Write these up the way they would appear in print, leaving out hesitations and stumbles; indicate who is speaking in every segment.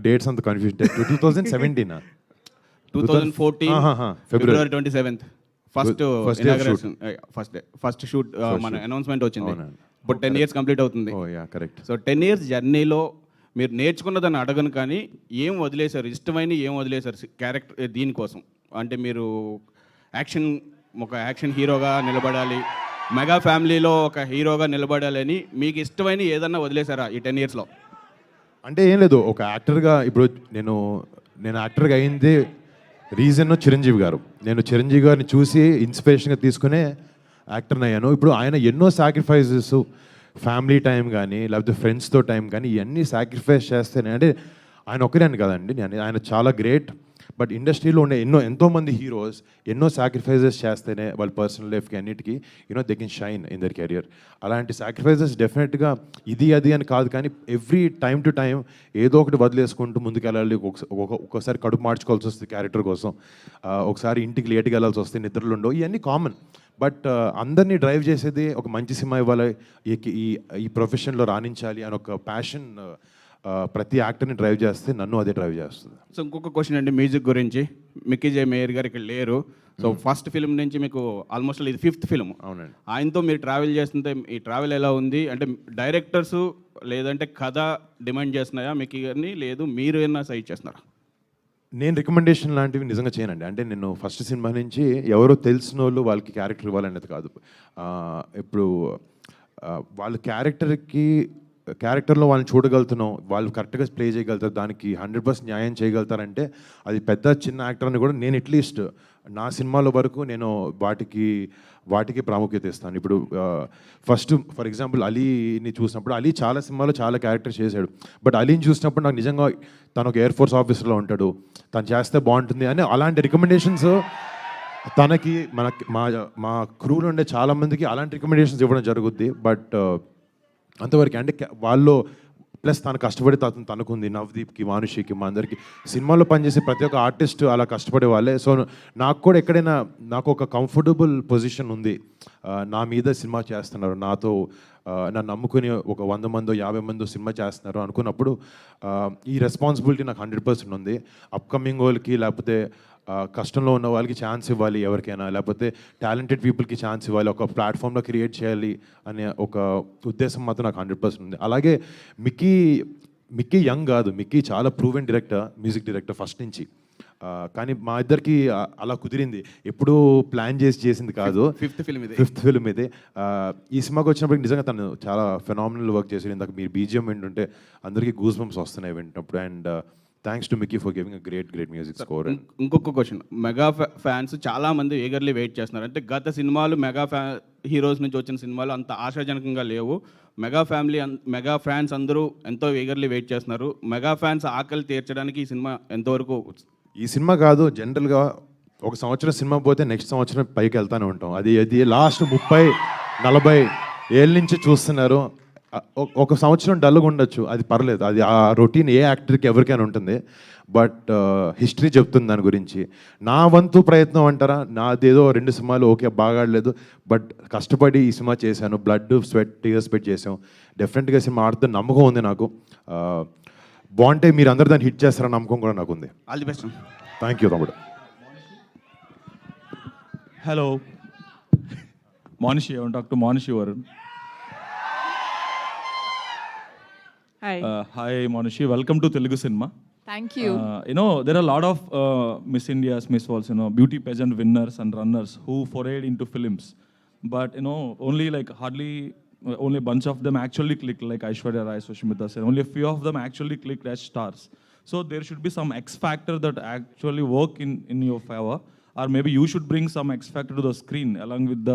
Speaker 1: Dates అంత confusion. 2017
Speaker 2: 2014 February 27th first
Speaker 1: First day of shoot.
Speaker 2: First shoot మన announcement వచ్చింది.
Speaker 1: అవునండి.
Speaker 2: ఇప్పుడు 10 years కంప్లీట్ అవుతుంది.
Speaker 1: ఓ యా కరెక్ట్.
Speaker 2: సో 10 years జర్నీలో మీరు నేర్చుకున్నదాన్ని అడగను, కానీ ఏం వదిలేశారు, ఇష్టమైన ఏం వదిలేశారు క్యారెక్టర్ దీనికోసం? అంటే మీరు ఒక యాక్షన్ హీరోగా నిలబడాలి, మెగా ఫ్యామిలీలో ఒక హీరోగా నిలబడాలని మీకు ఇష్టమైన ఏదన్నా వదిలేశారా ఈ 10 yearsలో?
Speaker 1: అంటే ఏం లేదు, ఒక యాక్టర్గా ఇప్పుడు నేను యాక్టర్గా అయింది రీజన్ చిరంజీవి గారు. నేను చిరంజీవి గారిని చూసి ఇన్స్పిరేషన్గా తీసుకునే యాక్టర్ని అయ్యాను. ఇప్పుడు ఆయన ఎన్నో సాక్రిఫైజెస్, ఫ్యామిలీ టైం కానీ లేకపోతే ఫ్రెండ్స్తో టైం కానీ ఇవన్నీ సాక్రిఫైస్ చేస్తేనే, అంటే ఆయన ఒక్కరేని కదండి, ఆయన చాలా గ్రేట్. బట్ ఇండస్ట్రీలో ఉండే ఎంతోమంది హీరోస్ ఎన్నో సాక్రిఫైజెస్ చేస్తేనే వాళ్ళ పర్సనల్ లైఫ్కి అన్నిటికీ they can shine in their career. అలాంటి సాక్రిఫైజెస్ డెఫినెట్గా ఇది అది అని కాదు, కానీ ఎవ్రీ టైం టు టైం ఏదో ఒకటి వదిలేసుకుంటూ ముందుకెళ్ళాలి. ఒక్కోసారి కడుపు మార్చుకోవాల్సి వస్తుంది క్యారెక్టర్ కోసం, ఒకసారి ఇంటికి లేట్గా వెళ్ళాల్సి వస్తే, నిద్రలు ఉండవు, ఇవన్నీ కామన్. బట్ అందరినీ డ్రైవ్ చేసేది ఒక మంచి సినిమా ఇవ్వాలి, ఈ ప్రొఫెషన్లో రాణించాలి అని ఒక ప్యాషన్ ప్రతి యాక్టర్ని డ్రైవ్ చేస్తే నన్ను అదే డ్రైవ్ చేస్తుంది.
Speaker 2: సో ఇంకొక క్వశ్చన్ అండి, మ్యూజిక్ గురించి. మిక్కీ జే మేయర్ గారు ఇక్కడ లేరు. సో ఫస్ట్ ఫిల్మ్ నుంచి మీకు ఆల్మోస్ట్ ఇది 5th ఫిల్మ్.
Speaker 1: అవునండి.
Speaker 2: ఆయనతో మీరు ట్రావెల్ చేస్తుంటే ఈ ట్రావెల్ ఎలా ఉంది? అంటే డైరెక్టర్స్ లేదంటే కథ డిమాండ్ చేస్తున్నాయా మిక్కీ గారిని, లేదు మీరు ఏమైనా సైడ్ చేస్తున్నారా?
Speaker 1: నేను రికమెండేషన్ లాంటివి నిజంగా చేయనండి. అంటే నేను ఫస్ట్ సినిమా నుంచి ఎవరో తెలిసిన వాళ్ళు వాళ్ళకి క్యారెక్టర్ ఇవ్వాలనేది కాదు. ఇప్పుడు వాళ్ళ క్యారెక్టర్లో వాళ్ళని చూడగలుగుతున్నాం, వాళ్ళు కరెక్ట్గా ప్లే చేయగలుగుతారు, దానికి 100% న్యాయం చేయగలుగుతారంటే అది పెద్ద చిన్న యాక్టర్ అని కూడా నేను అట్లీస్ట్ నా సినిమాల వరకు నేను వాటికి ప్రాముఖ్యత ఇస్తాను. ఇప్పుడు ఫస్ట్ ఫర్ ఎగ్జాంపుల్ అలీని చూసినప్పుడు, అలీ చాలా సినిమాలో చాలా క్యారెక్టర్ చేశాడు. బట్ అలీని చూసినప్పుడు నాకు నిజంగా తను ఒక ఎయిర్ ఫోర్స్ ఆఫీసర్లో ఉంటాడు, తను చేస్తే బాగుంటుంది అని అలాంటి రికమెండేషన్స్ తనకి మా క్రూలో ఉండే చాలామందికి అలాంటి రికమెండేషన్స్ ఇవ్వడం జరుగుద్ది. బట్ అంతవరకు అంటే వాళ్ళు ప్లస్ తను కష్టపడి తనకుంది, నవదీప్కి, మానుషికి, మా అందరికి సినిమాలో పనిచేసే ప్రతి ఒక్క ఆర్టిస్ట్ అలా కష్టపడే వాళ్ళే. సో నాకు కూడా ఎక్కడైనా నాకు ఒక కంఫర్టబుల్ పొజిషన్ ఉంది, నా మీద సినిమా చేస్తున్నారు, నన్ను నమ్ముకుని ఒక 100 మందో 50 మందో సినిమా చేస్తున్నారు అనుకున్నప్పుడు ఈ రెస్పాన్సిబిలిటీ నాకు 100% ఉంది. అప్కమింగ్ వాళ్ళకి లేకపోతే కష్టంలో ఉన్న వాళ్ళకి ఛాన్స్ ఇవ్వాలి, ఎవరికైనా లేకపోతే టాలెంటెడ్ పీపుల్కి ఛాన్స్ ఇవ్వాలి, ఒక ప్లాట్ఫామ్లో క్రియేట్ చేయాలి అనే ఒక ఉద్దేశం మాత్రం నాకు 100% ఉంది. అలాగే మిక్కీ యంగ్ కాదు, మిక్కీ చాలా ప్రూవెన్ మ్యూజిక్ డైరెక్టర్ ఫస్ట్ నుంచి. కానీ మా ఇద్దరికి అలా కుదిరింది, ఎప్పుడూ ప్లాన్ చేసింది కాదు.
Speaker 2: 5th ఫిల్మ్
Speaker 1: ఇది. ఈ సినిమాకి వచ్చినప్పుడు నిజంగా తను చాలా ఫెనామినల్ వర్క్ చేసి, ఇందాక మీరు బీజిఎం వింటుంటే అందరికీ గూస్ బంప్స్ వస్తున్నాయి వింటున్నప్పుడు. And thanks to Mickey for giving a great music score.
Speaker 2: ఇంకొక క్వశ్చన్, మెగా ఫ్యాన్స్ చాలామంది ఈగర్లీ వెయిట్ చేస్తున్నారు. అంటే గత సినిమాలు హీరోస్ నుంచి వచ్చిన సినిమాలు అంత ఆశాజనకంగా లేవు. మెగా ఫ్యాన్స్ అందరూ ఎంతో ఈగర్లీ వెయిట్ చేస్తున్నారు. మెగా ఫ్యాన్స్ ఆకలి తీర్చడానికి ఈ సినిమా ఎంతవరకు?
Speaker 1: ఈ సినిమా కాదు, జనరల్గా ఒక సంవత్సరం సినిమా పోతే నెక్స్ట్ సంవత్సరం పైకి వెళ్తానే ఉంటాం. అది లాస్ట్ 30-40 ఏళ్ళ నుంచి చూస్తున్నారు. ఒక సంవత్సరం డల్గా ఉండొచ్చు, అది పర్లేదు, అది ఆ రొటీన్ ఏ యాక్టర్కి ఎవరికైనా ఉంటుంది. బట్ హిస్టరీ చెప్తుంది దాని గురించి. నా వంతు ప్రయత్నం అంటారా, నాదేదో 2 సినిమాలు ఓకే బాగాడలేదు, బట్ కష్టపడి ఈ సినిమా చేశాను, బ్లడ్ స్వెట్ టీయర్స్ పెట్టి చేసాం. డెఫినెట్గా సినిమా ఆడుతున్న నమ్మకం ఉంది నాకు. బాగుంటే మీరు అందరు దాన్ని హిట్ చేస్తారని నమ్మకం కూడా నాకు ఉంది.
Speaker 2: All the best.
Speaker 1: Thank you తమ్ముడు.
Speaker 3: Hello Monishi, I want to talk to Monishi Varun.
Speaker 4: Hi.
Speaker 3: Hi Monishi, welcome to Telugu Cinema.
Speaker 4: Thank you.
Speaker 3: There are a lot of Miss Indias, Miss Worlds, beauty pageant winners and runners who forayed into films. But, only only a bunch of them actually clicked, like Aishwarya Rai, Sushmita Sen. Only a few of them actually clicked as stars. So there should be some X factor that actually work in your favor. Or maybe you should bring some X factor to the screen along with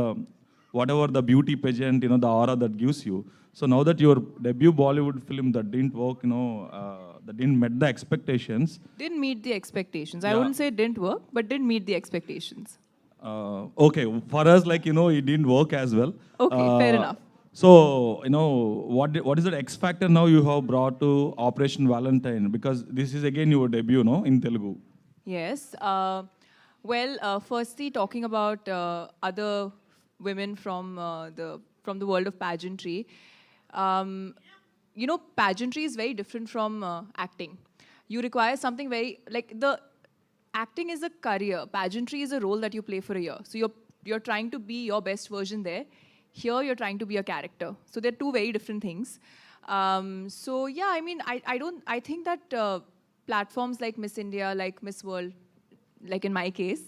Speaker 3: whatever the beauty pageant, the aura that gives you. So now that your debut Bollywood film that didn't work, that didn't meet the expectations.
Speaker 4: Didn't meet the expectations. I wouldn't say it didn't work, but didn't meet the expectations.
Speaker 3: Okay, for us, it didn't work as well.
Speaker 4: Okay, fair enough.
Speaker 3: So, what is that X factor now you have brought to Operation Valentine? Because this is again your debut, in Telugu.
Speaker 4: Yes. Firstly, talking about other women from the world of pageantry. Pageantry is very different from acting. you require something very, like, the acting is a career, pageantry is a role that you play for a year. So you're trying to be your best version there. Here you're trying to be a character. So they're two very different things. So yeah, I mean, I think that platforms like Miss India, like Miss World, like in my case,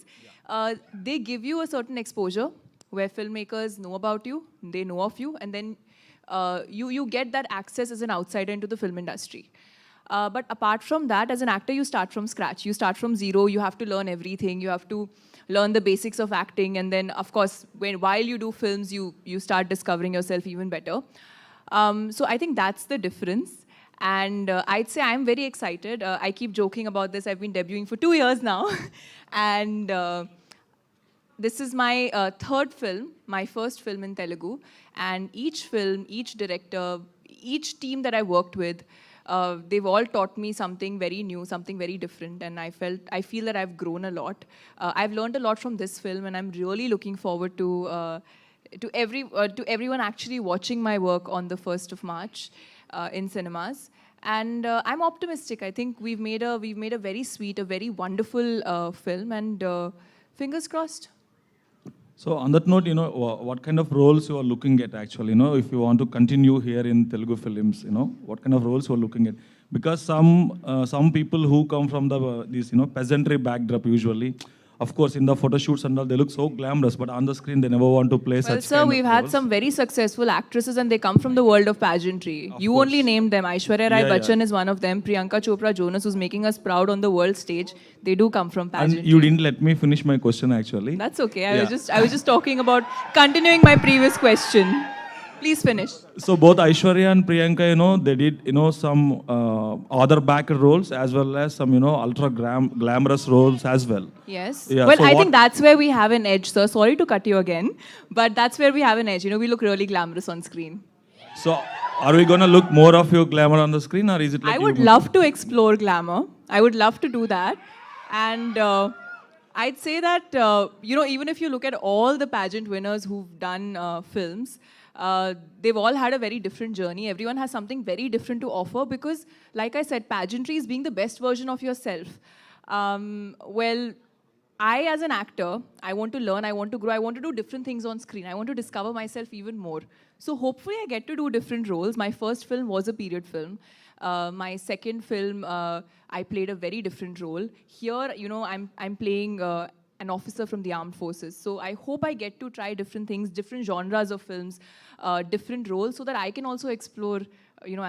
Speaker 4: they give you a certain exposure where filmmakers know about you, they know of you, and then you get that access as an outsider into the film industry. But apart from that, as an actor, you start from scratch. You start from zero. You have to learn everything. You have to learn the basics of acting. And then, of course, while you do films, you start discovering yourself even better. So I think that's the difference. And I'd say I'm very excited. I keep joking about this. I've been debuting for 2 years now. And this is my third film, my first film in Telugu. And each film, each director, each team that I worked with, they've all taught me something very new, something very different, and I feel that I've grown a lot. I've learned a lot from this film, and I'm really looking forward to everyone actually watching my work on the 1st of March in cinemas. And I'm optimistic. I think we've made a very sweet, a very wonderful film, and fingers crossed.
Speaker 3: So on that note, what kind of roles you are looking at actually, if you want to continue here in Telugu films, what kind of roles you are looking at? Because some people who come from this peasantry backdrop usually, of course, in the photo shoots and all, they look so glamorous, but on the screen, they never want to play such
Speaker 4: Well, sir,
Speaker 3: kind
Speaker 4: we've
Speaker 3: of
Speaker 4: had
Speaker 3: roles.
Speaker 4: some very successful actresses, and they come from the world of pageantry. You
Speaker 3: course.
Speaker 4: only named them. Aishwarya Rai
Speaker 3: Yeah,
Speaker 4: Bachchan
Speaker 3: yeah.
Speaker 4: is one of them. Priyanka Chopra Jonas, who's making us proud on the world stage. They do come from
Speaker 3: And
Speaker 4: pageantry.
Speaker 3: you didn't let me finish my question actually.
Speaker 4: That's okay.
Speaker 3: Yeah.
Speaker 4: I was just talking about continuing my previous question. Please finish.
Speaker 3: So both Aishwarya and Priyanka, they did, some other backer roles as well as some, ultra glamorous roles as well.
Speaker 4: Yes.
Speaker 3: Yeah,
Speaker 4: Well,
Speaker 3: so
Speaker 4: I
Speaker 3: what-
Speaker 4: think that's where we have an edge, sir. Sorry to cut you again, but that's where we have an edge. We look really glamorous on screen.
Speaker 3: So are we going to look more of your glamour on the screen, or is it like
Speaker 4: I would
Speaker 3: you-
Speaker 4: love to explore glamour. I would love to do that. And I'd say that, even if you look at all the pageant winners who've done films, they've all had a very different journey. Everyone has something very different to offer because, like I said, pageantry is being the best version of yourself. Well, I, as an actor, I want to learn, I want to grow, I want to do different things on screen. I want to discover myself even more. So hopefully I get to do different roles. My first film was a period film. My second film, I played a very different role. Here, I'm playing an officer from the armed forces. So I hope I get to try different things, different genres of films, different roles, so that I can also explore,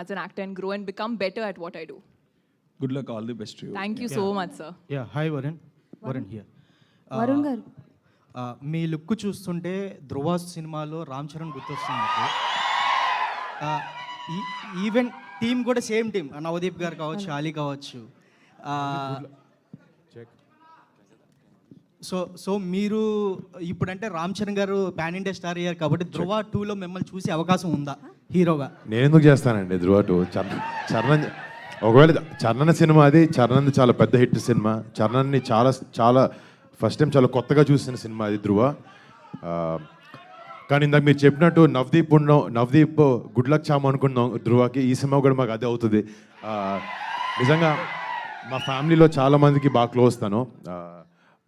Speaker 4: as an actor and grow and become better at what I do.
Speaker 3: Good luck, all the best to you.
Speaker 4: Thank you so much, sir.
Speaker 5: Yeah hi Varun Varun here
Speaker 6: Varun గారు
Speaker 5: మీ look చూస్తుంటే ధ్రువ సినిమాలో రామ్ చరణ్ గుర్తొస్తుంది నాకు even team కూడా same team Navdeep గారు కావచ్చు అలీ కావచ్చు so మీరు ఇప్పుడంటే రామ్ చరణ్ గారు పాన్ ఇండియా స్టార్ అయ్యారు కాబట్టి ధ్రువ 2లో మిమ్మల్ని చూసే అవకాశం ఉందా హీరోగా?
Speaker 1: నేను ఎందుకు చేస్తానండి ధ్రువ 2 చరణ్ ఒకవేళ చరణ్ సినిమా అది చరణ్ చాలా పెద్ద హిట్ సినిమా. చరణ్ని చాలా ఫస్ట్ టైం చాలా కొత్తగా చూసిన సినిమా అది ధ్రువ. కానీ ఇందాక మీరు చెప్పినట్టు నవదీప్ గుడ్ లక్ చామ్ అనుకున్నాం ధ్రువకి. ఈ సినిమా కూడా మాకు అదే అవుతుంది. నిజంగా మా ఫ్యామిలీలో చాలా మందికి బాగా క్లోజ్ తను,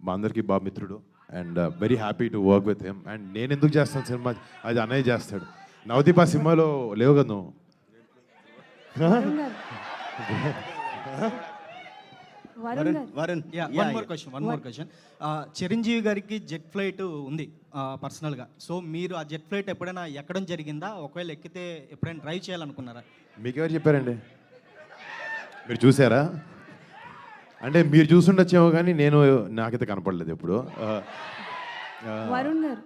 Speaker 1: మా అందరికీ బాగా మిత్రుడు. And very happy to work with him. And నేను ఎందుకు చేస్తాను సినిమా, అది అన్నయ్య చేస్తాడు. నవదీప్ ఆ సినిమాలో లేవు కదా నువ్వు.
Speaker 6: వరుణ్ గారు
Speaker 5: Varun one more question Chiranjeevi గారికి జెట్ ఫ్లైట్ ఉంది పర్సనల్గా. సో మీరు ఆ జెట్ ఫ్లైట్ ఎప్పుడైనా ఎక్కడం జరిగిందా? ఒకవేళ ఎక్కితే ఎప్పుడైనా డ్రైవ్ చేయాలనుకున్నారా?
Speaker 1: మీకెవరు చెప్పారండి? మీరు చూసారా? అంటే మీరు చూసుండొచ్చేమో కానీ నాకైతే కనపడలేదు ఎప్పుడు.
Speaker 6: వరుణ్ గారు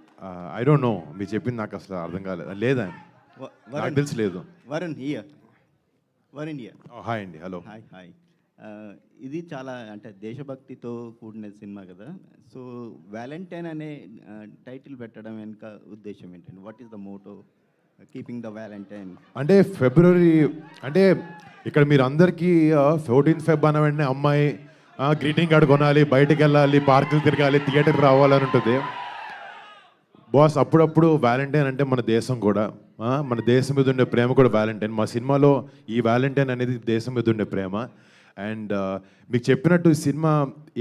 Speaker 1: ఐ డోంట్ నో, మీరు చెప్పింది నాకు అసలు అర్థం కాలేదు. లేదా నాకు తెలిసి లేదు.
Speaker 7: Varun here Varun here
Speaker 1: hi అండి, హలో.
Speaker 7: హాయ్ హాయ్ ఇది చాలా అంటే దేశభక్తితో కూడిన సినిమా కదా. సో వ్యాలంటైన్ అనే టైటిల్ పెట్టడం వెనుక ఉద్దేశం ఏంటండి? What is the motto keeping the valentine?
Speaker 1: అంటే ఫిబ్రవరి అంటే ఇక్కడ మీరు అందరికీ 14th Feb అన్న వెంటనే అమ్మాయి గ్రీటింగ్ కార్డు కొనాలి, బయటకు వెళ్ళాలి, పార్కులు తిరగాలి, థియేటర్కి రావాలని ఉంటుంది. బాస్ అప్పుడప్పుడు వ్యాలంటైన్ అంటే మన దేశం కూడా, మన దేశం మీద ఉండే ప్రేమ కూడా వ్యాలంటైన్. మా సినిమాలో ఈ వ్యాలంటైన్ అనేది దేశం మీద ఉండే ప్రేమ. అండ్ మీకు చెప్పినట్టు ఈ సినిమా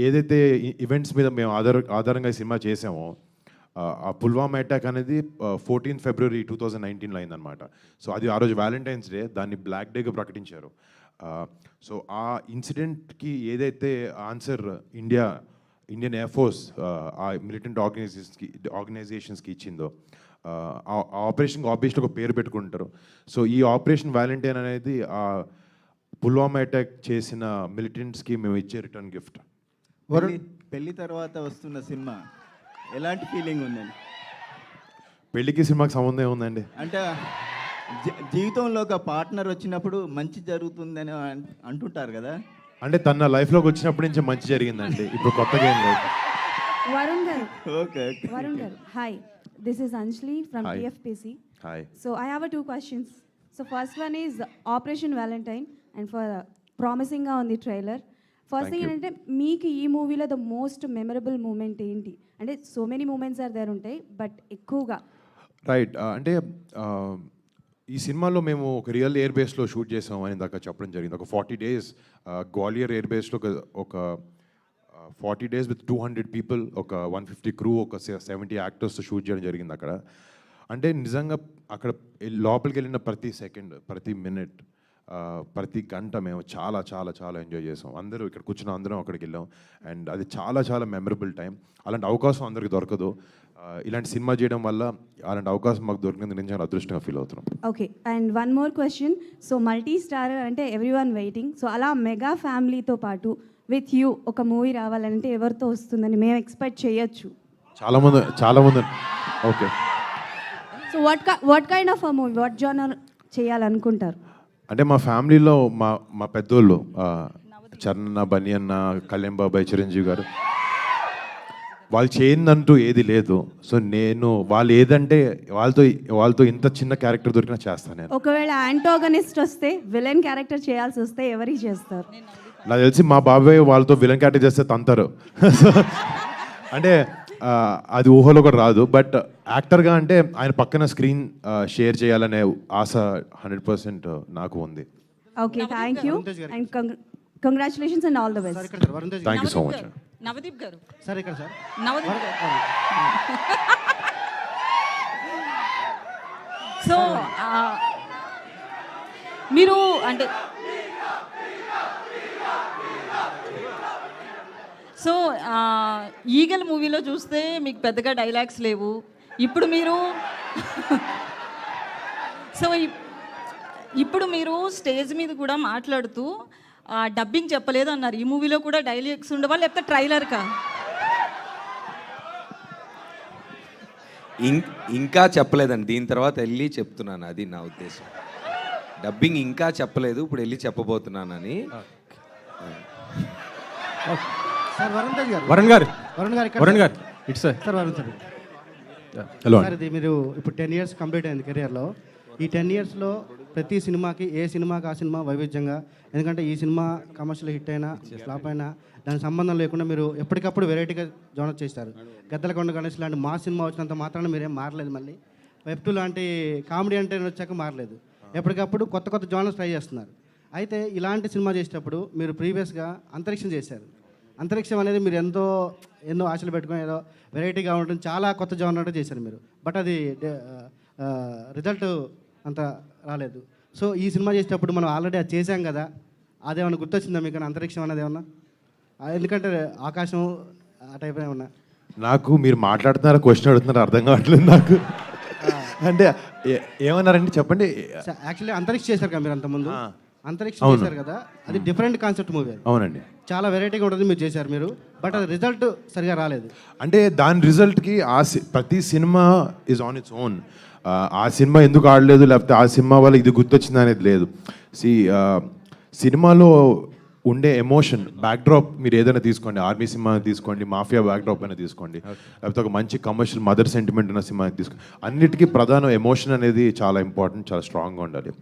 Speaker 1: ఏదైతే ఈవెంట్స్ మీద మేము ఆధారంగా ఈ సినిమా చేసామో ఆ పుల్వామా అటాక్ అనేది 14 ఫిబ్రవరి 2019లో అయిందనమాట. సో అది ఆ రోజు వ్యాలంటైన్స్ డే, దాన్ని బ్లాక్ డేగా ప్రకటించారు. సో ఆ ఇన్సిడెంట్కి ఏదైతే ఆన్సర్ ఇండియన్ ఎయిర్ ఫోర్స్ ఆ మిలిటెంట్ ఆర్గనైజేషన్స్కి ఇచ్చిందో ఆ ఆపరేషన్కి ఆబ్వియస్లీ ఒక పేరు పెట్టుకుంటారు. సో ఈ ఆపరేషన్ వ్యాలంటైన్ అనేది ఆ పుల్వామా అటాక్ చేసిన మిలిటెంట్స్కి మేము ఇచ్చే రిటర్న్ గిఫ్ట్.
Speaker 7: పెళ్లి తర్వాత వస్తున్న సినిమా ఎలాంటి ఫీలింగ్ ఉందండి?
Speaker 1: పెళ్ళికి సినిమాకి సంబంధం ఏముందండి?
Speaker 7: అంటే జీవితంలో ఒక పార్ట్నర్ వచ్చినప్పుడు మంచి జరుగుతుందని అంటుంటారు కదా.
Speaker 1: అంటే తన లైఫ్లోకి వచ్చినప్పటి నుంచి మంచి జరిగిందండి, ఇప్పుడు కొత్తగా ఏం లేదు.
Speaker 6: Varun garu.
Speaker 7: Okay okay.
Speaker 6: Varun garu. Hi. This is Anjali from
Speaker 1: Hi.
Speaker 6: TFPC.
Speaker 1: Hi.
Speaker 6: So I have two questions. So first one is Operation Valentine and for promising on the trailer. First
Speaker 1: Thank
Speaker 6: thing
Speaker 1: you.
Speaker 6: ఏంటంటే మీకు ఈ మూవీలో the most memorable moment ఏంటి? అంటే so many moments are there ఉంటాయి but ఎక్కువగా
Speaker 1: right. అంటే ఈ సినిమాలో మేము ఒక రియల్ ఎయిర్ బేస్లో షూట్ చేసాం అని దాకా చెప్పడం జరిగింది. ఒక 40 days గ్వాలియర్ ఎయిర్ బేస్లో ఒక 40 days విత్ 200 people, ఒక 150 crew, ఒక 70 actors షూట్ చేయడం జరిగింది అక్కడ. అంటే నిజంగా అక్కడ లోపలికి వెళ్ళిన ప్రతి సెకండ్, ప్రతి మినిట్, ప్రతి గంట మేము చాలా చాలా చాలా ఎంజాయ్ చేసాం. అందరూ ఇక్కడ కూర్చున్న అందరం అక్కడికి వెళ్ళాం అండ్ అది చాలా చాలా మెమరబుల్ టైం. అలాంటి అవకాశం అందరికి దొరకదు. ఇలాంటి సినిమా చేయడం వల్ల అలాంటి అవకాశం మాకు దొరికినందుకు నేను చాలా అదృష్టంగా ఫీల్ అవుతున్నాం.
Speaker 6: Okay. And one more question. So multi star అంటే ఎవ్రీ వన్ వెయిటింగ్. సో అలా మెగా ఫ్యామిలీతో పాటు విత్ యూ ఒక మూవీ రావాలంటే ఎవరితో వస్తుందని మేము ఎక్స్పెక్ట్ చేయొచ్చు?
Speaker 1: చాలామంది. Okay.
Speaker 6: So what kind of a movie, what genre చేయాలనుకుంటారు?
Speaker 1: అంటే మా ఫ్యామిలీలో మా పెద్దోళ్ళు చరణ్, బన్నీ అన్న, కళ్యాణ్ బాబాయ్, చిరంజీవి గారు, వాళ్ళు చేయిందంటూ ఏది లేదు. సో నేను వాళ్ళు ఏదంటే వాళ్ళతో ఇంత చిన్న క్యారెక్టర్ దొరికినా చేస్తాను నేను.
Speaker 6: ఒకవేళ యాంటోగనిస్ట్ వస్తే, విలన్ క్యారెక్టర్ చేయాల్సి వస్తే ఎవరికి చేస్తారు?
Speaker 1: నాకు తెలిసి మా బాబాయ్ వాళ్ళతో విలన్ క్యారెక్టర్ చేస్తే తంతారు. అంటే అది ఊహలో కూడా రాదు. బట్ యాక్టర్గా అంటే ఆయన పక్కన స్క్రీన్ షేర్ చేయాలనే ఆశ 100% నాకు ఉంది.
Speaker 6: Okay, thank you and congratulations and all the best.
Speaker 1: Thank you so much.
Speaker 8: Navdeep గారు
Speaker 5: సార్ ఇక్కడ సార్
Speaker 8: నవదీప్ గారు సో మీరు అంటే సో ఈగల్ మూవీలో చూస్తే మీకు పెద్దగా డైలాగ్స్ లేవు. ఇప్పుడు మీరు సో ఇప్పుడు మీరు స్టేజ్ మీద కూడా మాట్లాడుతూ డబ్బింగ్ చెప్పలేదు అన్నారు. ఈ మూవీలో కూడా డైలాగ్స్ ఉండవా లేకపోతే ట్రైలర్కా?
Speaker 9: ఇంకా చెప్పలేదండి, దీని తర్వాత వెళ్ళి చెప్తున్నాను, అది నా ఉద్దేశం. డబ్బింగ్ ఇంకా చెప్పలేదు, ఇప్పుడు వెళ్ళి చెప్పబోతున్నానని.
Speaker 5: సార్
Speaker 10: వరుణ్ గారు
Speaker 5: it's sir Varun sir.
Speaker 1: Hello.
Speaker 5: Sir ఇది మీరు ఇప్పుడు 10 years కంప్లీట్ అయింది కెరియర్లో. ఈ 10 yearsలో ప్రతి సినిమాకి ఆ సినిమా వైవిధ్యంగా, ఎందుకంటే ఈ సినిమా కమర్షియల్ హిట్ అయినా ఫ్లాప్ అయినా దానికి సంబంధం లేకుండా మీరు ఎప్పటికప్పుడు వెరైటీగా జోనర్ చేస్తారు. గద్దలకొండ గణేష్ లాంటి మా సినిమా వచ్చినంత మాత్రాన మీరేం మారలేదు. మళ్ళీ వెబ్2 లాంటి కామెడీ అంటే వచ్చాక మారలేదు. ఎప్పటికప్పుడు కొత్త కొత్త జోనర్స్ ట్రై చేస్తున్నారు. అయితే ఇలాంటి సినిమా చేసేటప్పుడు మీరు ప్రీవియస్గా అంతరిక్షం చేశారు. అంతరిక్షం అనేది మీరు ఎన్నో ఆశలు పెట్టుకొని ఏదో వెరైటీగా ఉంటుంది, చాలా కొత్త జోనర్ చేశారు మీరు. బట్ అది రిజల్ట్ అంత రాలేదు. సో ఈ సినిమా చేసేటప్పుడు మనం ఆల్రెడీ అది చేసాం కదా, అదేమన్నా గుర్తొచ్చిందా మీకు అంతరిక్షం అనేది ఏమన్నా? ఎందుకంటే ఆకాశం ఆ టైప్ ఏమన్నా?
Speaker 1: నాకు మీరు మాట్లాడుతున్నారా, క్వశ్చన్ అడుగుతున్నారా అర్థం కావట్లేదు నాకు. అంటే ఏమన్నారండి చెప్పండి.
Speaker 5: యాక్చువల్లీ అంతరిక్షం చేశారు కదా మీరు అంతకుముందు, అంతరిక్షం చేశారు కదా, అది డిఫరెంట్ కాన్సెప్ట్ మూవీ.
Speaker 1: అవునండి,
Speaker 5: చాలా వెరైటీగా ఉంటుంది మీరు చేశారు మీరు, బట్ అది రిజల్ట్ సరిగా రాలేదు.
Speaker 1: అంటే దాని రిజల్ట్కి ప్రతి cinema is on its own. ఆ సినిమా ఎందుకు ఆడలేదు, లేకపోతే ఆ సినిమా వల్ల ఇది గుర్తొచ్చింది అనేది లేదు. సినిమాలో ఉండే ఎమోషన్ బ్యాక్డ్రాప్ మీరు ఏదైనా తీసుకోండి, ఆర్మీ సినిమా తీసుకోండి, మాఫియా బ్యాక్డ్రాప్ అయినా తీసుకోండి, లేకపోతే ఒక మంచి కమర్షియల్ మదర్ సెంటిమెంట్ ఉన్న సినిమా తీసుకోండి, అన్నిటికీ ప్రధాన ఎమోషన్ అనేది చాలా ఇంపార్టెంట్, చాలా స్ట్రాంగ్గా ఉండాలి.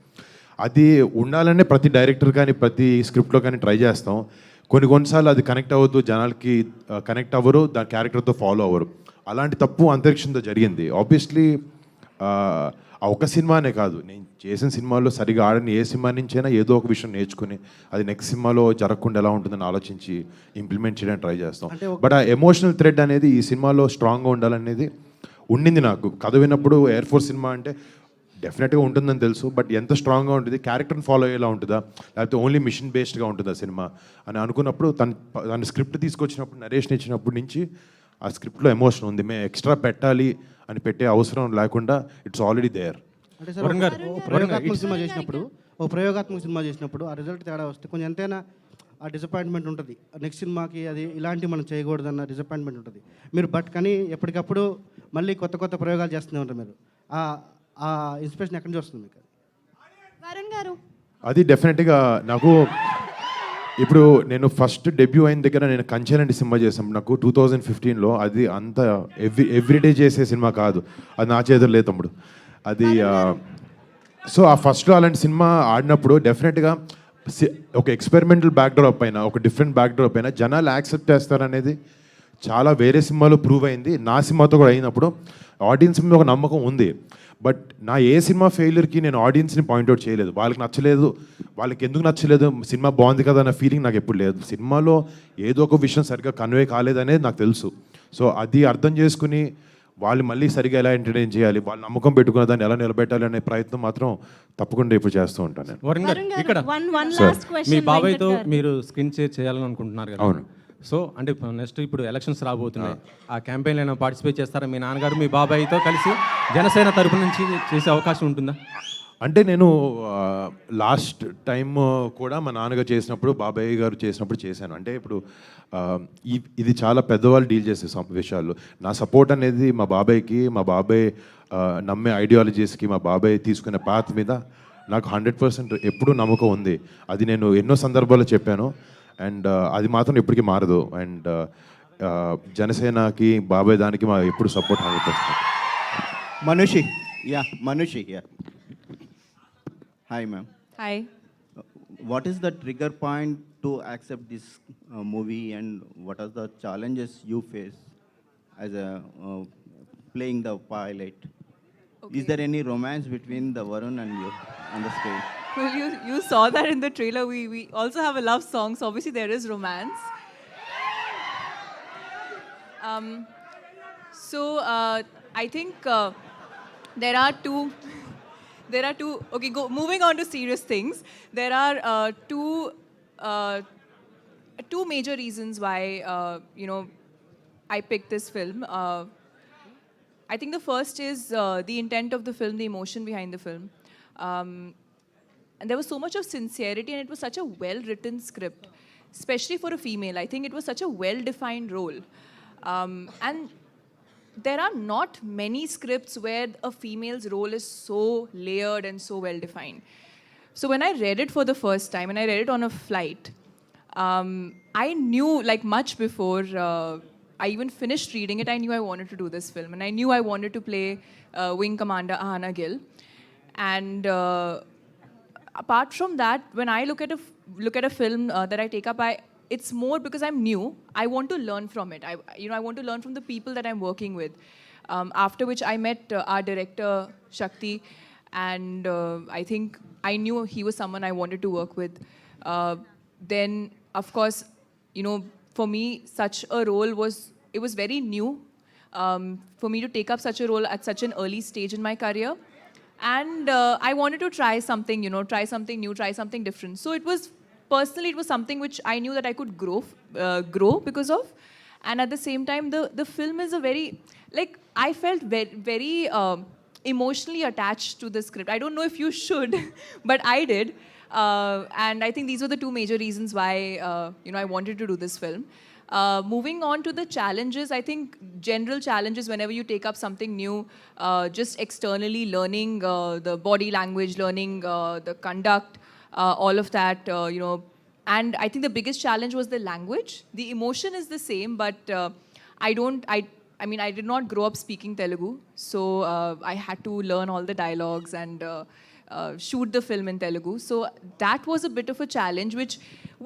Speaker 1: అది ఉండాలనే ప్రతి డైరెక్టర్ కానీ ప్రతి స్క్రిప్ట్లో కానీ ట్రై చేస్తాం. కొన్నిసార్లు అది కనెక్ట్ అవ్వదు, జనాలకి కనెక్ట్ అవ్వరు, దాని క్యారెక్టర్తో ఫాలో అవ్వరు. అలాంటి తప్పు అంతరిక్షంతో జరిగింది. ఆబ్వియస్లీ ఆ ఒక సినిమానే కాదు, నేను చేసిన సినిమాల్లో సరిగా ఆడని ఏ సినిమా నుంచైనా ఏదో ఒక విషయం నేర్చుకుని అది నెక్స్ట్ సినిమాలో జరగకుండా ఎలా ఉంటుందని ఆలోచించి ఇంప్లిమెంట్ చేయడానికి ట్రై చేస్తాం. బట్ ఆ ఎమోషనల్ థ్రెడ్ అనేది ఈ సినిమాలో స్ట్రాంగ్గా ఉండాలనేది ఉండింది నాకు. కథ విన్నప్పుడు ఎయిర్ ఫోర్స్ సినిమా అంటే డెఫినెట్గా ఉంటుందని తెలుసు, బట్ ఎంత స్ట్రాంగ్గా ఉంటుంది, క్యారెక్టర్ని ఫాలో అయ్యేలా ఉంటుందా, లేకపోతే ఓన్లీ మిషన్ బేస్డ్గా ఉంటుందా సినిమా అని అనుకున్నప్పుడు తన స్క్రిప్ట్ తీసుకొచ్చినప్పుడు, నరేషన్ ఇచ్చినప్పటి నుంచి ఆ స్క్రిప్ట్లో ఎమోషన్ ఉంది. మేము ఎక్స్ట్రా పెట్టాలి అని పెట్టే అవసరం లేకుండా ఇట్స్ ఆల్రెడీ దేర్.
Speaker 5: అంటే సార్ ఒక ప్రయోగాత్మక సినిమా చేసినప్పుడు ఆ రిజల్ట్ తేడా వస్తే కొంచెం ఎంతైనా ఆ డిసప్పాయింట్మెంట్ ఉంటుంది. నెక్స్ట్ సినిమాకి అది ఇలాంటి మనం చేయకూడదన్న డిసప్పాయింట్మెంట్ ఉంటుంది. మీరు కానీ ఎప్పటికప్పుడు మళ్ళీ కొత్త కొత్త ప్రయోగాలు చేస్తూనే ఉంటారు. మీరు ఆ ఇన్స్పిరేషన్ ఎక్కడి నుంచి వస్తుంది మీకు?
Speaker 6: వరుణ్ గారు,
Speaker 1: అది డెఫినెట్గా నాకు ఇప్పుడు నేను ఫస్ట్ డెబ్యూ అయిన దగ్గర నేను కంచెలంటి సినిమా చేసాం నాకు 2015లో. అది అంత ఎవ్రీడే చేసే సినిమా కాదు, అది నా చేతులు లేదు తమ్ముడు అది. సో ఆ ఫస్ట్లో అలాంటి సినిమా ఆడినప్పుడు డెఫినెట్గా ఒక ఎక్స్పెరిమెంటల్ బ్యాక్డ్రాప్ పైన, ఒక డిఫరెంట్ బ్యాక్డ్రాప్ పైన జనాలు యాక్సెప్ట్ చేస్తారనేది చాలా వేరే సినిమాలో ప్రూవ్ అయింది. నా సినిమాతో కూడా అయినప్పుడు ఆడియన్స్ మీద ఒక నమ్మకం ఉంది. బట్ నా ఏ సినిమా ఫెయిల్యూర్కి నేను ఆడియన్స్ని పాయింట్అవుట్ చేయలేదు. వాళ్ళకి నచ్చలేదు, వాళ్ళకి ఎందుకు నచ్చలేదు, సినిమా బాగుంది కదా అన్న ఫీలింగ్ నాకు ఎప్పుడు లేదు. సినిమాలో ఏదో ఒక విషయం సరిగ్గా కన్వే కాలేదనేది నాకు తెలుసు. సో అది అర్థం చేసుకుని వాళ్ళు మళ్ళీ సరిగా ఎలా ఎంటర్టైన్ చేయాలి, వాళ్ళు నమ్మకం పెట్టుకున్న దాన్ని ఎలా నిలబెట్టాలి అనే ప్రయత్నం మాత్రం తప్పకుండా ఇప్పుడు చేస్తూ ఉంటాను నేను.
Speaker 10: వరుణ్ గారు, ఇక్కడ మీ బాబాయ్తో మీరు స్క్రీన్ షేర్ చేయాలని అనుకుంటున్నారు కదా?
Speaker 1: అవును.
Speaker 10: సో అంటే నెక్స్ట్ ఇప్పుడు ఎలక్షన్స్ రాబోతున్నాయి, ఆ క్యాంపెయిన్లో ఏమైనా పార్టిసిపేట్ చేస్తారా? మీ నాన్నగారు మీ బాబాయ్తో కలిసి జనసేన తరపు నుంచి చేసే అవకాశం ఉంటుందా?
Speaker 1: అంటే నేను లాస్ట్ టైం కూడా మా నాన్నగారు చేసినప్పుడు, బాబాయ్ గారు చేసినప్పుడు చేశాను. అంటే ఇప్పుడు ఇది చాలా పెద్దవాళ్ళు డీల్ చేసే విషయాలు. నా సపోర్ట్ అనేది మా బాబాయ్కి, మా బాబాయ్ నమ్మే ఐడియాలజీస్కి, మా బాబాయ్ తీసుకునే పాత్ మీద నాకు 100% ఎప్పుడూ నమ్మకం ఉంది. అది నేను ఎన్నో సందర్భాల్లో చెప్పాను. అండ్ అది మాత్రం ఎప్పటికీ మారదు. అండ్ జనసేనకి, బాబాయ్ దానికి మా ఎప్పుడు support 100%.
Speaker 7: Manushi, yeah. Hi, ma'am.
Speaker 4: Hi.
Speaker 7: What is the trigger point to accept this movie, and what are the challenges you face as a playing the pilot?
Speaker 4: Okay.
Speaker 7: Is there any romance between the Varun and you on the screen?
Speaker 4: Well, you saw that in the trailer. We also have a love song, so obviously there is romance. I think there are two. Okay, moving on to serious things. There are two major reasons why I picked this film. I think the first is the intent of the film, the emotion behind the film. And there was so much of sincerity, and it was such a well-written script, especially for a female. I think it was such a well-defined role. And there are not many scripts where a female's role is so layered and so well-defined. So when I read it for the first time, and I read it on a flight, I knew, like much before I even finished reading it, I knew I wanted to do this film. And I knew I wanted to play Wing Commander Ahana Gill. And apart from that, when I look at a film that I take up, it's more because I'm new. I want to learn from it. I want to learn from the people that I'm working with. After which I met our director Shakti, and I think I knew he was someone I wanted to work with. Then, of course, for me, such a role was very new for me to take up such a role at such an early stage in my career. And I wanted to try something, try something new, try something different. So it was something which I knew that I could grow because of. And at the same time, the film is a very, I felt very emotionally attached to the script. I don't know if you should, but I did. And I think these were the two major reasons why, I wanted to do this film. Moving on to the challenges, I think general challenges whenever you take up something new, just externally learning the body language, learning the conduct, all of that, and I think the biggest challenge was the language. The emotion is the same, but I did not grow up speaking Telugu, so I had to learn all the dialogues and shoot the film in Telugu. So that was a bit of a challenge, which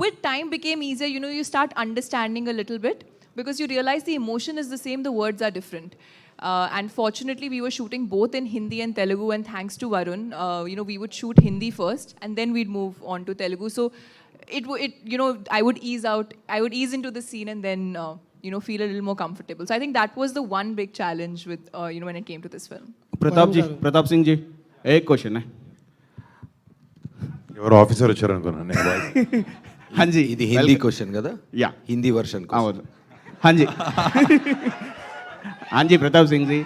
Speaker 4: with time became easier. You start understanding a little bit because you realize the emotion is the same, the words are different. And fortunately, we were shooting both in Hindi and Telugu. And thanks to Varun, we would shoot Hindi first, and then we'd move on to Telugu. So I would ease into the scene, and then feel a little more comfortable. So I think that was the one big challenge with when it came to this film.
Speaker 2: Pratap Singh ji एक question है.
Speaker 1: ఎవరు officer వచ్చారు అనుకున్నాను నేను voice.
Speaker 2: हाँ जी,
Speaker 9: ఇది Hindi question కదా?
Speaker 2: Yeah,
Speaker 9: Hindi version.
Speaker 2: हाँ जी. हाँ जी, प्रताप सिंह जी,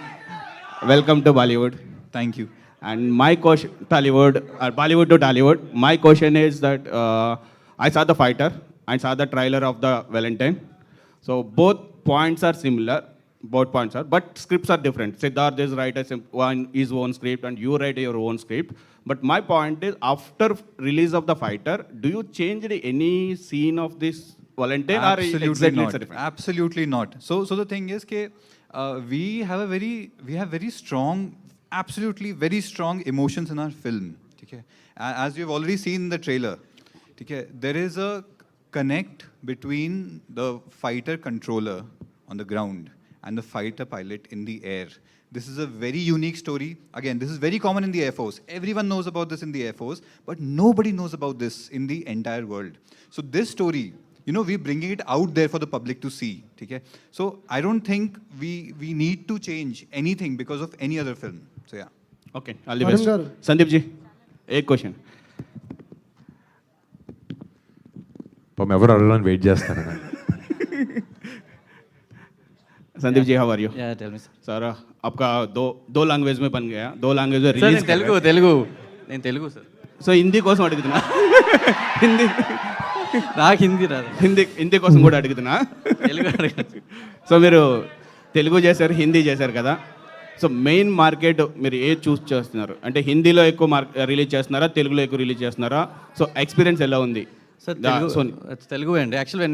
Speaker 2: welcome to Bollywood.
Speaker 11: Thank you.
Speaker 2: And my question, Bollywood to Tollywood. My question is that I saw the fighter, I saw the trailer of the Valentine. So both points are similar, but scripts are different. Siddharth is write his own script, and you write your own script. But my point is, after release of the fighter, do you change any scene of this Valentine, or
Speaker 11: Absolutely
Speaker 2: exactly
Speaker 11: not.
Speaker 2: it's different?
Speaker 11: Absolutely not. So the thing is, we have very strong, absolutely very strong emotions in our film. Okay? As you've already seen in the trailer, okay, there is a connect between the fighter controller on the ground and the fighter pilot in the air. This is a very unique story. Again, this is very common in the Air Force. Everyone knows about this in the Air Force, but nobody knows about this in the entire world. So this story, we're bringing it out there for the public to see. Okay? So I don't think we need to change anything because of any other film. So yeah.
Speaker 2: Okay, all the best. Sandeep ji, एक question.
Speaker 1: పాపం ఎవరు అడగడానికి wait చేస్తాను.
Speaker 2: Sandeep ji, how are you?
Speaker 12: Yeah, tell me, sir.
Speaker 2: Sir, आपका दो language में बन गया, 2 लैंग्वेज में
Speaker 12: Sir,
Speaker 2: रिलीज.
Speaker 12: నేను తెలుగు సార్.
Speaker 2: సో హిందీ కోసం అడుగుతున్నా. హిందీ
Speaker 12: నాకు హిందీ రాదు.
Speaker 2: హిందీ కోసం కూడా అడుగుతున్నా.
Speaker 12: తెలుగు అడగండి.
Speaker 2: సో మీరు తెలుగు చేశారు, హిందీ చేశారు కదా. సో మెయిన్ మార్కెట్ మీరు ఏ చూస్ చేస్తున్నారు? అంటే హిందీలో ఎక్కువ రిలీజ్ చేస్తున్నారా, తెలుగులో ఎక్కువ రిలీజ్ చేస్తున్నారా? సో ఎక్స్పీరియన్స్ ఎలా ఉంది?
Speaker 12: సార్ తెలుగు అండి. Actual when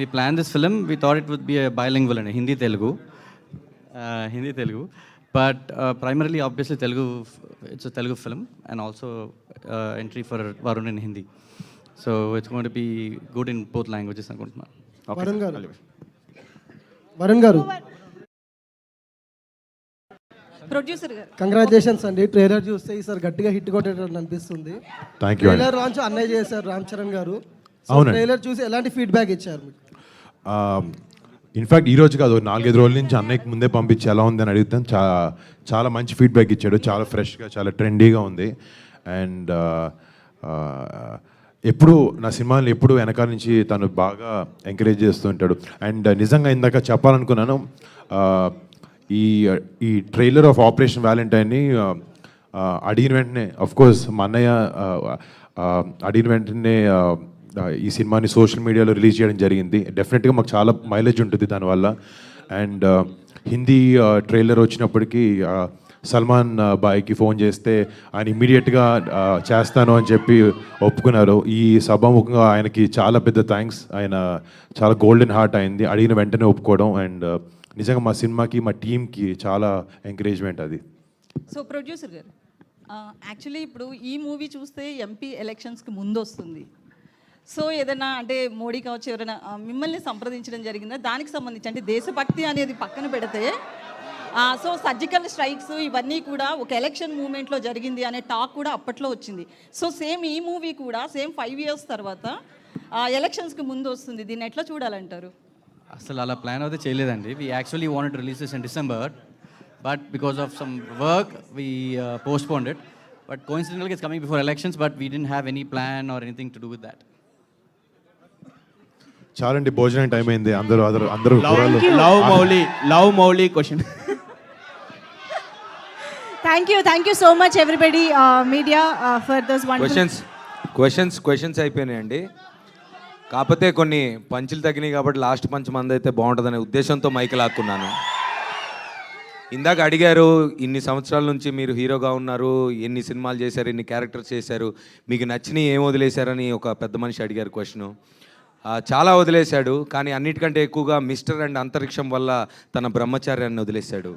Speaker 12: we planned this film, we thought it would be a bilingual and Hindi Telugu. But primarily, obviously, Telugu. It's a Telugu film, and also entry for Varun in Hindi. So it's going to be good in both languages.
Speaker 5: Varun గారు
Speaker 8: producer గారు,
Speaker 5: congratulations అండి. Trailer చూస్తే ఈసారి గట్టిగా hit కొట్టేటట్టు అనిపిస్తుంది.
Speaker 1: Thank you.
Speaker 5: Trailer launch అన్నయ్య చేశారు రామ్ చరణ్ గారు.
Speaker 1: అవునండి.
Speaker 5: ట్రైలర్ చూసి ఎలాంటి ఫీడ్బ్యాక్ ఇచ్చారు మీకు?
Speaker 1: ఇన్ఫ్యాక్ట్ ఈరోజు కాదు, 4-5 రోజుల నుంచి అన్నయ్యకి ముందే పంపించి ఎలా ఉంది అని అడిగితే చాలా మంచి ఫీడ్బ్యాక్ ఇచ్చాడు. చాలా ఫ్రెష్గా, చాలా ట్రెండీగా ఉంది. అండ్ ఎప్పుడు నా సినిమాని ఎప్పుడు వెనకాల నుంచి తను బాగా ఎంకరేజ్ చేస్తూ ఉంటాడు. అండ్ నిజంగా ఇందాక చెప్పాలనుకున్నాను, ఈ ట్రైలర్ ఆఫ్ ఆపరేషన్ వ్యాలంటైన్ని అడిగిన వెంటనే, అఫ్కోర్స్ మా అన్నయ్య అడిగిన వెంటనే ఈ సినిమాని సోషల్ మీడియాలో రిలీజ్ చేయడం జరిగింది. డెఫినెట్గా మాకు చాలా మైలేజ్ ఉంటుంది దానివల్ల. అండ్ హిందీ ట్రైలర్ వచ్చినప్పటికీ సల్మాన్ బాయ్కి ఫోన్ చేస్తే ఆయన ఇమ్మీడియట్గా చేస్తాను అని చెప్పి ఒప్పుకున్నారు. ఈ సభాముఖంగా ఆయనకి చాలా పెద్ద థ్యాంక్స్. ఆయన చాలా గోల్డెన్ హార్ట్ అయింది అడిగిన వెంటనే ఒప్పుకోవడం. అండ్ నిజంగా మా సినిమాకి, మా టీంకి చాలా ఎంకరేజ్మెంట్ అది.
Speaker 8: సో ప్రొడ్యూసర్ గారు, యాక్చువల్లీ ఇప్పుడు ఈ మూవీ చూస్తే ఎంపీ ఎలక్షన్స్కి ముందు వస్తుంది. సో ఏదైనా అంటే మోడీ కావచ్చు, ఎవరైనా మిమ్మల్ని సంప్రదించడం జరిగిందా దానికి సంబంధించి? అంటే దేశభక్తి అనేది పక్కన పెడితే, సో సర్జికల్ స్ట్రైక్స్ ఇవన్నీ కూడా ఒక ఎలక్షన్ మూమెంట్లో జరిగింది అనే టాక్ కూడా అప్పట్లో వచ్చింది. సో సేమ్ ఈ మూవీ కూడా సేమ్ 5 years తర్వాత ఎలక్షన్స్కి ముందు వస్తుంది. దీన్ని ఎట్లా చూడాలంటారు?
Speaker 12: అసలు అలా ప్లాన్ అయితే చేయలేదండి. we actually wanted to release this in December, but because of some work we postponed it. But coincidentally it's coming before elections, but we didn't have any plan or anything to do with that.
Speaker 1: చాలండి, భోజనం time అయింది. అందరూ
Speaker 2: love Mouli question.
Speaker 6: Thank you so much everybody, media, for those wonderful
Speaker 9: questions అయిపోయినాయండి. కాకపోతే కొన్ని పంచులు తగ్గినాయి కాబట్టి లాస్ట్ పంచ్ మంది అయితే బాగుంటుందనే ఉద్దేశంతో మైక్ లాక్కున్నాను. ఇందాక అడిగారు, ఇన్ని సంవత్సరాల నుంచి మీరు హీరోగా ఉన్నారు, ఎన్ని సినిమాలు చేశారు, ఎన్ని క్యారెక్టర్స్ చేశారు, మీకు నచ్చినవి ఏం వదిలేశారని ఒక పెద్ద మనిషి అడిగారు క్వశ్చను. చాలా వదిలేశాడు, కానీ అన్నిటికంటే ఎక్కువగా మిస్టర్ అండ్ అంతరిక్షం వల్ల తన బ్రహ్మచార్యాన్ని వదిలేశాడు.